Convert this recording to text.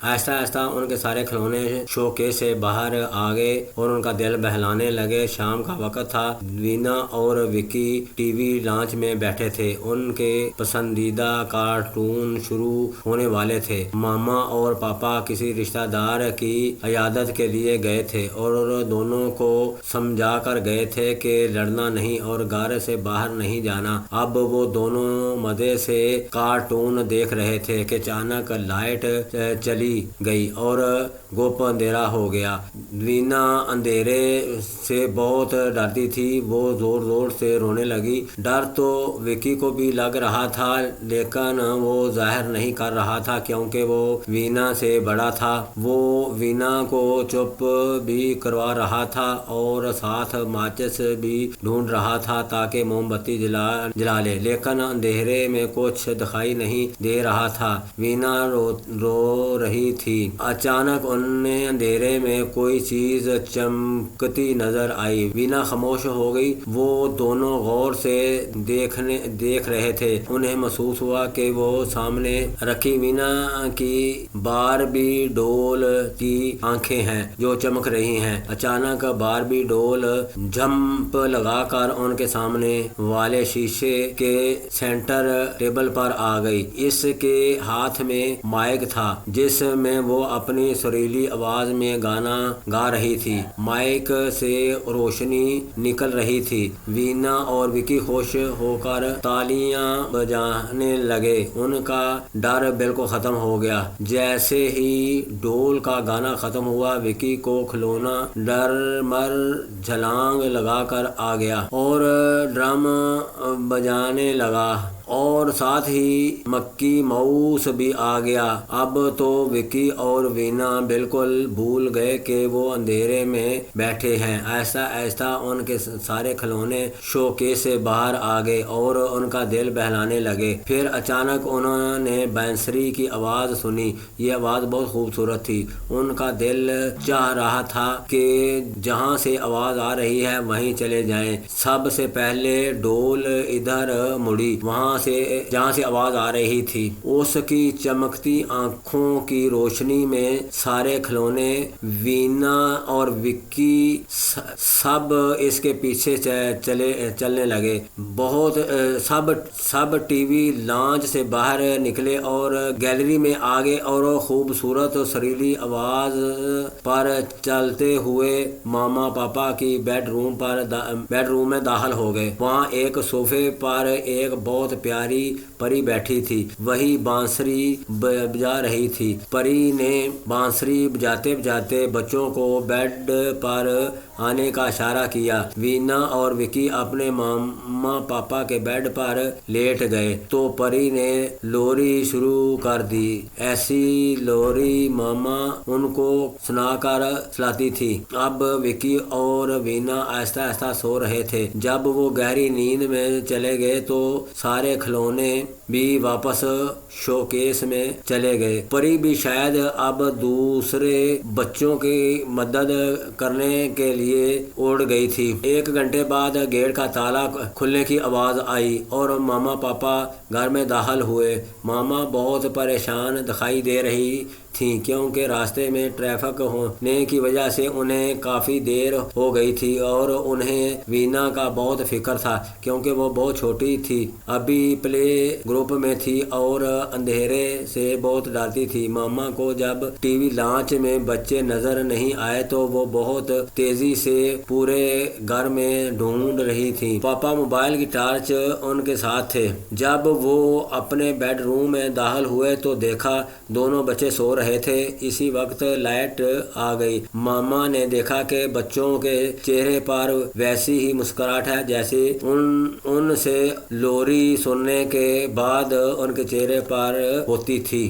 आहिस्ता आहिस्ता उनके सारे खिलौने शोकेस से बाहर आ गए और उनका दिल बहलाने लगे। शाम का वक्त था। वीना और विकी टीवी लॉन्च में बैठे थे। उनके पसंदीदा कार्टून शुरू होने वाले थे। मामा और पापा किसी रिश्तेदार की इयादत के लिए गए थे और दोनों को समझा कर गए थे कि लड़ना नहीं और घर से बाहर नहीं जाना। अब वो दोनों मजे से कार्टून देख रहे थे कि अचानक लाइट चली गई और गुप अंधेरा हो गया। वीना अंधेरे से बहुत डरती थी। वो जोर जोर से रोने लगी। डर तो विकी को भी लग रहा था, लेकिन वो जाहिर नहीं कर रहा था क्योंकि वो वीना से बड़ा था। वो वीना को चुप भी करवा रहा था और साथ माचिस भी ढूंढ रहा था ताकि मोमबत्ती जला ले, लेकिन अंधेरे में कुछ दिखाई नहीं दे रहा था। वीना रो रही थी। अचानक उन्हें अंधेरे में कोई चीज चमकती नजर आई। वीना खामोश हो गई। वो दोनों गौर से देख रहे थे। उन्हें महसूस हुआ कि वो सामने रखी वीना की बारबी डोल की आंखें हैं जो चमक रही हैं। अचानक बारबी डोल जंप लगाकर उनके सामने वाले शीशे के सेंटर टेबल पर आ गई। इसके हाथ में माइक था जिसमें वो अपनी सुरीली आवाज में गाना गा रही थी। माइक से रोशनी निकल रही थी। वीना और विकी खुश होकर तालियां बजाने लगे। उनका डर बिल्कुल खत्म हो गया। जैसे ही डोल का गाना खत्म हुआ, विकी को खिलौना डर मर छलांग लगाकर आ गया और ड्रम बजाने लगा और साथ ही मक्की माउस भी आ गया। अब तो विकी और वीना बिल्कुल भूल गए कि वो अंधेरे में बैठे हैं। ऐसा ऐसा उनके सारे खिलौने शोकेस से बाहर आ गए और उनका दिल बहलाने लगे। फिर अचानक उन्होंने बांसुरी की आवाज़ सुनी। ये आवाज़ बहुत खूबसूरत थी। उनका दिल चाह रहा था कि जहाँ से आवाज़ आ रही है वहीं चले जाएं। सबसे पहले डोल इधर मुड़ी, वहाँ से जहाँ से आवाज आ रही थी। उसकी चमकती आंखों की रोशनी में सारे खिलौने, वीना और विक्की सब इसके पीछे चलने लगे। बहुत सब टीवी लॉन्च से बाहर निकले और गैलरी में आ गए और खूबसूरत सरीली आवाज पर चलते हुए मामा पापा की बेडरूम में दाखिल हो गए। वहाँ एक सोफे पर एक बहुत प्यारी परी बैठी थी। वही बांसुरी बजा रही थी। परी ने बांसुरी बजाते बजाते बच्चों को बेड पर आने का इशारा किया। वीना और विकी अपने मामा पापा के बेड पर लेट गए तो परी ने लोरी शुरू कर दी। ऐसी लोरी मामा उनको सुनाकर सुलाती थी। अब विकी और वीना आहिस्ता आहिस्ता सो रहे थे। जब वो गहरी नींद में चले गए तो सारे खिलौने भी वापस शोकेस में चले गए। परी भी शायद अब दूसरे बच्चों की मदद करने के लिए उड़ गई थी। 1 घंटे बाद गेट का ताला खुलने की आवाज आई और मामा पापा घर में दाखिल हुए। मामा बहुत परेशान दिखाई दे रही थी क्योंकि रास्ते में ट्रैफिक होने की वजह से उन्हें काफ़ी देर हो गई थी और उन्हें वीना का बहुत फिक्र था क्योंकि वो बहुत छोटी थी, अभी प्ले ग्रुप में थी और अंधेरे से बहुत डरती थी। मामा को जब टीवी लॉन्च में बच्चे नजर नहीं आए तो वो बहुत तेजी से पूरे घर में ढूंढ रही थी। पापा मोबाइल की टॉर्च उनके साथ थे। जब वो अपने बेडरूम में दाखिल हुए तो देखा दोनों बच्चे सो रहे थे। इसी वक्त लाइट आ गई। मामा ने देखा कि बच्चों के चेहरे पर वैसी ही मुस्कुराहट है जैसे उनसे लोरी सुनने के बाद उनके चेहरे पर होती थी।